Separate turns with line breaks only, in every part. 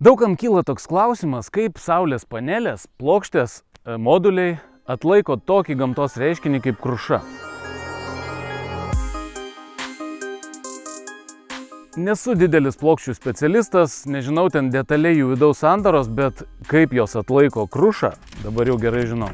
Daugam kyla toks klausimas, kaip saulės panelės, plokštės, moduliai atlaiko tokį gamtos reiškinį kaip kruša. Nesu didelis plokščių specialistas, nežinau ten detaliai jų vidaus sandaros, bet kaip jos atlaiko krušą, dabar jau gerai žinau.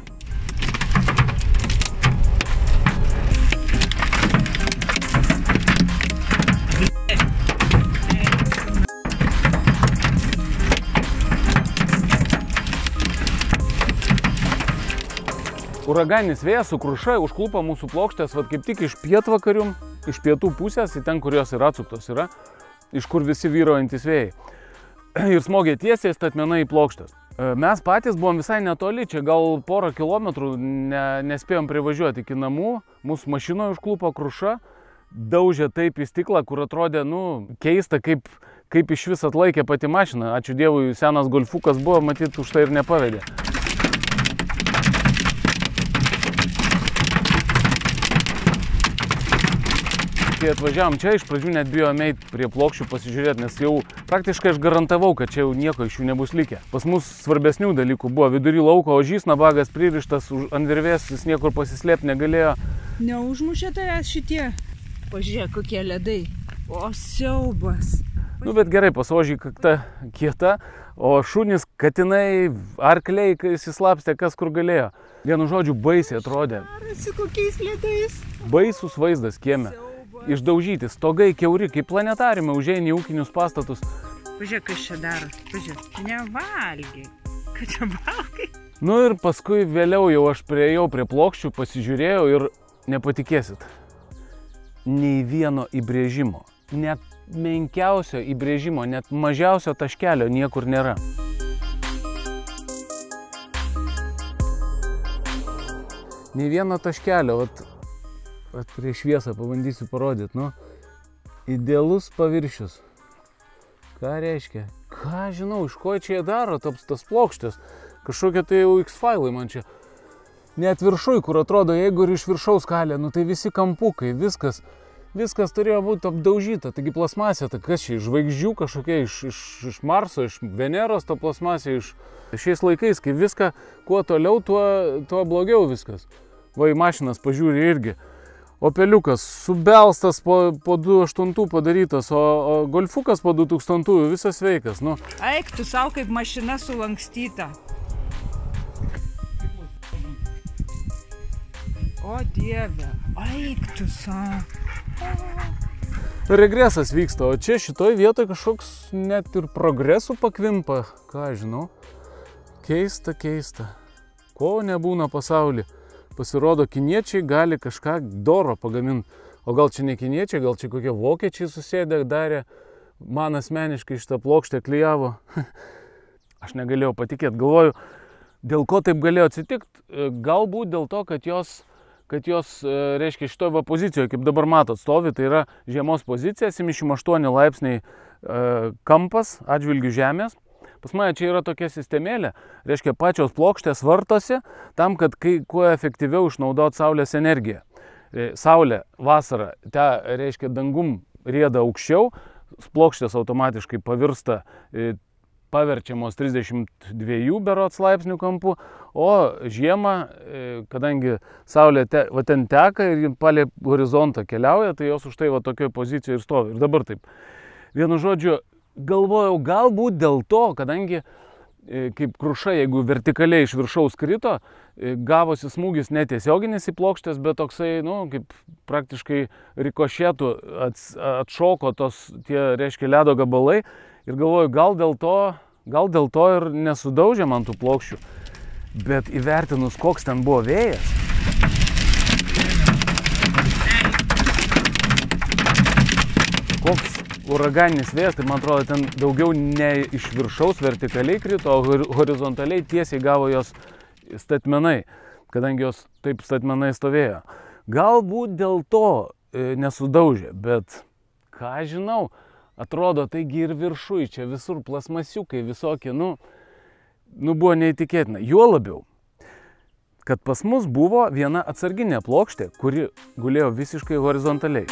Uraganinis vėjas su kruša užklupo mūsų plokštės kaip tik iš pietvakarių, iš pietų pusės, į ten, kur jos yra atsuktos yra, iš kur visi vyraujantis vėjai. Ir smogė tiesiai statmenai į plokštės. Mes patys buvom visai netoli, čia gal porą kilometrų nespėjom privažiuoti iki namų, mūsų mašinoje užklupo kruša, daužė taip į stiklą, kur atrodė, keista, kaip iš vis atlaikė pati mašina. Ačiū Dievui, senas golfukas buvo, matyt, už tai ir nepavedė. Kai atvažiavom čia, iš pradžių net bijome eiti prie plokščių pasižiūrėti, nes jau praktiškai aš garantavau, kad čia jau nieko iš jų nebus likę. Pas mus svarbesnių dalykų buvo vidury lauko ožys, nabagas pririštas ant virvės, jis niekur pasislėpti negalėjo.
Neužmušė tavęs šitie? Pažiūrėk, kokie ledai. O siaubas.
Bet gerai, pas ožį kakta kieta, o šunys, katinai, arkliai įsislapstė, kas kur galėjo. Vienu žodžiu, baisiai atrodė.
Su kokiais ledais?
Baisus vaizdas kieme. Išdaužyti, stogai kiauri, kaip planetariume, užeini į ūkinius pastatus.
Pažiūrėk, kas čia daro. Pažiūrėk, nevalgiai. Ką čia valgai?
Ir paskui vėliau jau aš priėjau prie plokščių, pasižiūrėjau ir nepatikėsit. Nei vieno įbrėžimo, net menkiausio įbrėžimo, net mažiausio taškelio niekur nėra. Nei vieno taškelio, prie šviesą pabandysiu parodyti, idealus paviršius. Ką reiškia? Ką žinau, iš ko čia jie daro tas plokštės? Kažkokie tai jau X-failai man čia. Net viršui, kur atrodo, jeigu ir iš viršaus kalė, tai visi kampukai, viskas turėjo būti apdaužyta. Taigi plasmasė, tai kas čia, iš žvaigždžių kažkokia, iš Marso, iš Veneros ta plasmasė, šiais laikais, kai viską, kuo toliau, tuo blogiau viskas. Va, į mašinas pažiūri irgi. Opeliukas subelstas po 2008 padarytas, o golfukas po 2000 visas sveikas.
Eik, tu savo kaip mašina sulankstyta. O Dieve, eik tu savo.
Regresas vyksta, o čia šitoj vietoje kažkoks net ir progresų pakvimpa, ką žinau. Keista. Ko nebūna pasaulyje. Pasirodo, kiniečiai gali kažką doro pagaminti. O gal čia ne kiniečiai, gal čia kokie vokiečiai susėdę darė. Man asmeniškai šitą plokštę klijavo. Aš negalėjau patikėti. Galvoju, dėl ko taip galėjo atsitikti? Galbūt dėl to, kad jos, reiškia, šitoje pozicijoje, kaip dabar matot, stovi, tai yra žiemos pozicija, 78 laipsniai kampas atžvilgių žemės. Pas mane čia yra tokia sistemėlė, reiškia, pačios plokštės vartosi tam, kad kuo efektyviau išnaudot saulės energiją. Saulė vasarą, reiškia, dangum rieda aukščiau, plokštės automatiškai paverčiamos 32 berods laipsnių kampu, o žiemą, kadangi saulė ten teka ir palei horizontą keliauja, tai jos už tai tokioje pozicijoje ir stovi. Ir dabar taip. Vienu žodžiu, galvojau, galbūt dėl to, kadangi kaip kruša, jeigu vertikaliai iš viršaus krito, gavosi smūgis netiesioginis į plokštės, bet toksai, kaip praktiškai rikošėtų atšoko tie, reiškia, ledo gabalai. Ir galvoju, gal dėl to ir nesudaužė man tų plokščių. Bet įvertinus, koks ten buvo vėjas, koks uraganinis vėjas, tai man atrodo, ten daugiau ne iš viršaus vertikaliai krito, o horizontaliai tiesiai gavo jos statmenai, kadangi jos taip statmenai stovėjo. Galbūt dėl to nesudaužė, bet ką žinau, atrodo, taigi ir viršui, čia visur plasmasiukai visokie, buvo neįtikėtina. Juo labiau, kad pas mus buvo viena atsarginė plokštė, kuri gulėjo visiškai horizontaliai.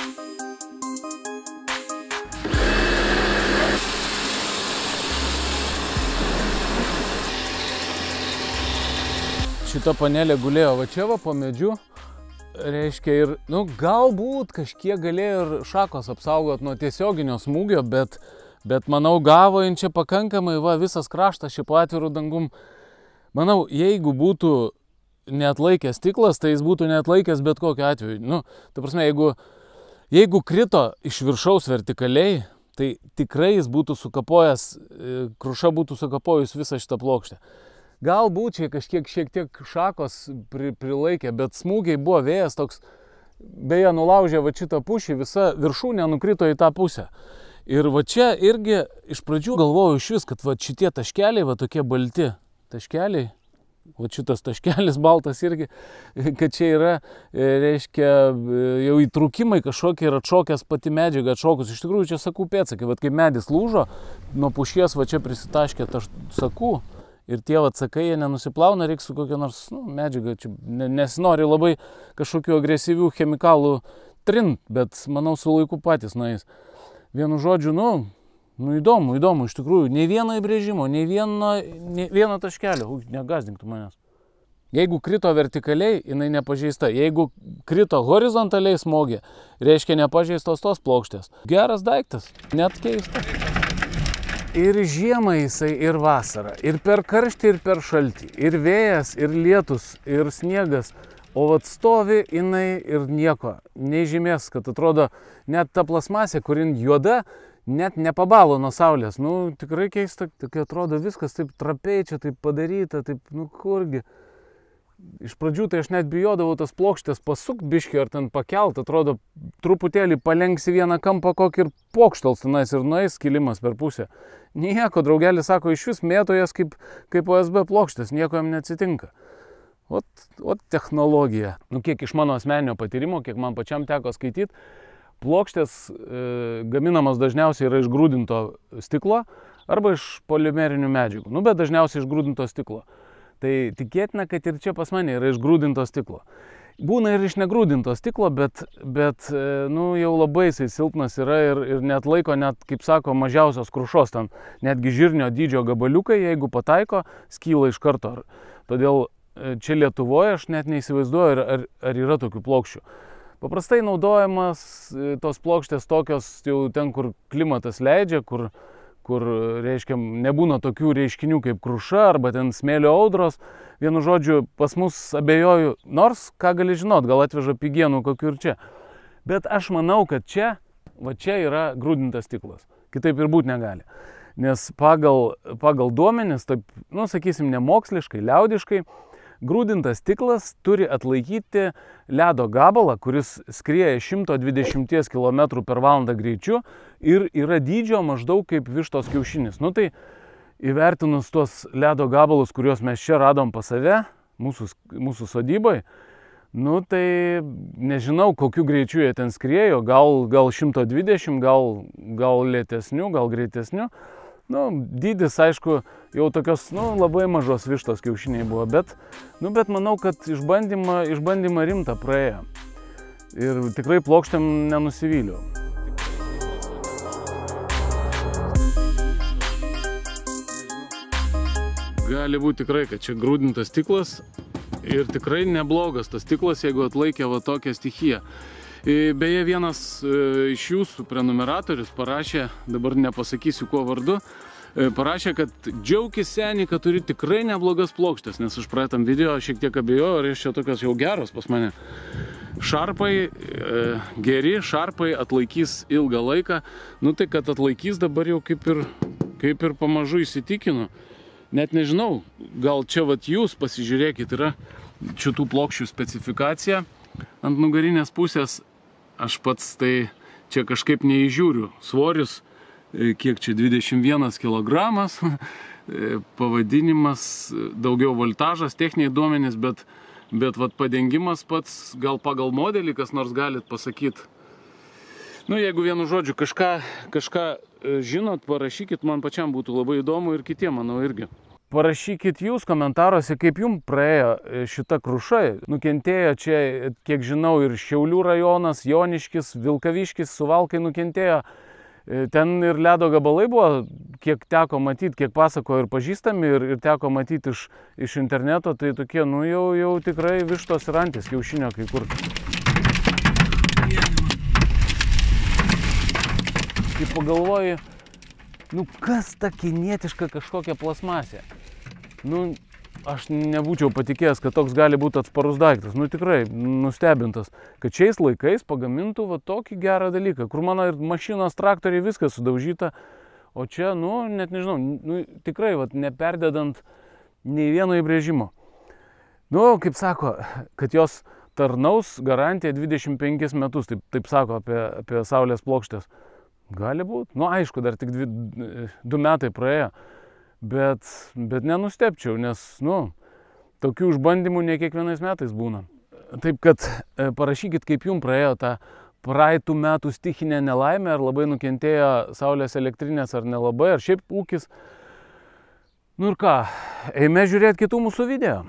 šita panelė gulėjo va čia va po medžiu. Reiškia ir, nu, galbūt kažkiek galėjo ir šakos apsaugot nuo tiesioginio smūgio, bet manau, gavo jin čia pakankamai, va, visas kraštas čia po atvirų dangum. Manau, jeigu būtų neatlaikęs stiklas, tai jis būtų neatlaikęs bet kokiu atveju. Nu, ta prasme, jeigu krito iš viršaus vertikaliai, tai tikrai jis būtų sukapojęs, kruša būtų sukapojus visą šitą plokštę. Galbūt čia šiek tiek šakos prilaikė, bet smūgiai buvo vėjas toks, beje, nulaužė va šitą pušį, visa viršūnė nukrito į tą pusę. Ir va čia irgi iš pradžių galvojau iš vis, kad va šitie taškeliai, va tokie balti taškeliai, va šitas taškelis baltas irgi, kad čia yra, reiškia, jau įtrūkimai kažkokie ir atšokęs pati medžiaga atšokus. Iš tikrųjų čia sakų pėdsakai, va kaip medis lūžo, nuo pušies va čia prisitaškė sakų. Ir tie atsakai, jie nenusiplauna, reiks su kokia nors medžiaga, čia nesinori labai kažkokių agresyvių chemikalų trint, bet manau su laiku patys nueis. Vienu žodžiu, įdomu, iš tikrųjų, nei vieno įbrėžimo, nei vieno taškelio, negazdink tu manęs. Jeigu krito vertikaliai, jinai nepažeista, jeigu krito horizontaliai smogė, reiškia nepažeistos tos plokštės. Geras daiktas, net keista. Ir žiemą jisai, ir vasarą, ir per karštį, ir per šaltį, ir vėjas, ir lietus, ir sniegas, o vat stovi jinai ir nieko, nei žymės, kad atrodo net ta plasmasė, kurin juoda, net nepabalo nuo saulės. Nu, tikrai keista, tokia atrodo viskas taip trapiai čia, taip padaryta, taip, kurgi. Iš pradžių tai aš net bijodavau tas plokštės pasukt biškį ar ten pakelt, atrodo truputėlį palenksi vieną kampą kokį ir pokštels tenais ir nueis kilimas per pusę. Nieko, draugelis sako, iš vis mėtojas kaip OSB plokštės, nieko jam neatsitinka. Ot technologija. Nu, kiek iš mano asmeninio patyrimo, kiek man pačiam teko skaityti, plokštės gaminamos dažniausiai yra iš grūdinto stiklo arba iš polimerinių medžiagų. Nu, bet dažniausiai iš grūdinto stiklo. Tai tikėtina, kad ir čia pas mane yra iš grūdinto stiklo. Būna ir iš negrūdinto stiklo, bet jau labai jisai silpnas yra ir net laiko, net, kaip sako, mažiausios krušos, ten netgi žirnio dydžio gabaliukai, jeigu pataiko, skyla iš karto. Todėl čia Lietuvoje aš net neįsivaizduoju, ar yra tokių plokščių. Paprastai naudojamas tos plokštės tokios jau ten, kur klimatas leidžia, kur reiškia, nebūna tokių reiškinių kaip kruša arba ten smėlio audros. Vienu žodžiu, pas mus abejoju, nors, ką gali žinot, gal atveža pigienų kokių ir čia. Bet aš manau, kad čia yra grūdintas stiklas. Kitaip ir būt negali. Nes pagal duomenis, taip, sakysim, nemoksliškai, liaudiškai, grūdintas stiklas turi atlaikyti ledo gabalą, kuris skrieja 120 km/h greičiu ir yra dydžio maždaug kaip vištos kiaušinis. Nu tai įvertinus tuos ledo gabalus, kuriuos mes čia radom pas save, mūsų sodybai, nu tai nežinau, kokiu greičiu jie ten skriejo, gal 120, gal lėtesniu, gal greitesniu. Dydis, aišku, jau tokios, labai mažos vištos kiaušiniai buvo, bet manau, kad išbandymą rimtą praėjo. Ir tikrai plokštėm nenusivyliau. Gali būti tikrai, kad čia grūdintas stiklas ir tikrai neblogas tas stiklas, jeigu atlaikė va tokią stichiją. Beje, vienas iš jūsų prenumeratorius parašė, dabar nepasakysiu kuo vardu, parašė, kad džiaukis seniai, kad turi tikrai neblogas plokštės, nes aš praeitam video šiek tiek abejojau, ar iš čia tokios jau geros pas mane. Šarpai, geri šarpai atlaikys ilgą laiką, tai kad atlaikys dabar jau kaip ir pamažu įsitikinu. Net nežinau, gal čia jūs pasižiūrėkit, yra šitų plokščių specifikacija. Ant nugarinės pusės aš pats tai čia kažkaip neįžiūriu. Svoris, kiek čia 21 kg, pavadinimas, daugiau voltažas, techniniai duomenys, bet padengimas pats, gal pagal modelį, kas nors galit pasakyti. Jeigu vienu žodžiu kažką žinot, parašykit, man pačiam būtų labai įdomu ir kitiem, manau, irgi. Parašykit jūs komentaruose, kaip jums praėjo šita kruša. Nukentėjo čia, kiek žinau, ir Šiaulių rajonas, Joniškis, Vilkaviškis, Suvalkai nukentėjo. Ten ir ledo gabalai buvo, kiek teko matyti, kiek pasako ir pažįstami, ir teko matyti iš interneto, tai tokie, nu jau tikrai vištos ir antys kiaušinio kai kur. Kai pagalvoji, nu kas ta kinietiška kažkokia plasmasė? Nu, aš nebūčiau patikėjęs, kad toks gali būti atsparus daiktas. Nu tikrai, nustebintas, kad šiais laikais pagamintų va tokį gerą dalyką, kur mano ir mašinos, traktoriai, viskas sudaužyta, o čia, nu, net nežinau, nu, tikrai, va, neperdedant nei vieno įbrėžimo. Nu, kaip sako, kad jos tarnaus garantija 25 metus, taip sako apie saulės plokštės. Gali būti. Nu, aišku, dar tik 2 metai praėjo. Bet nenustepčiau, nes, nu, tokių išbandymų ne kiekvienais metais būna. Taip kad parašykit, kaip jums praėjo tą praeitų metų stichinę nelaimę, ar labai nukentėjo saulės elektrinės, ar nelabai, ar šiaip ūkis. Nu ir ką, eime žiūrėti kitų mūsų video.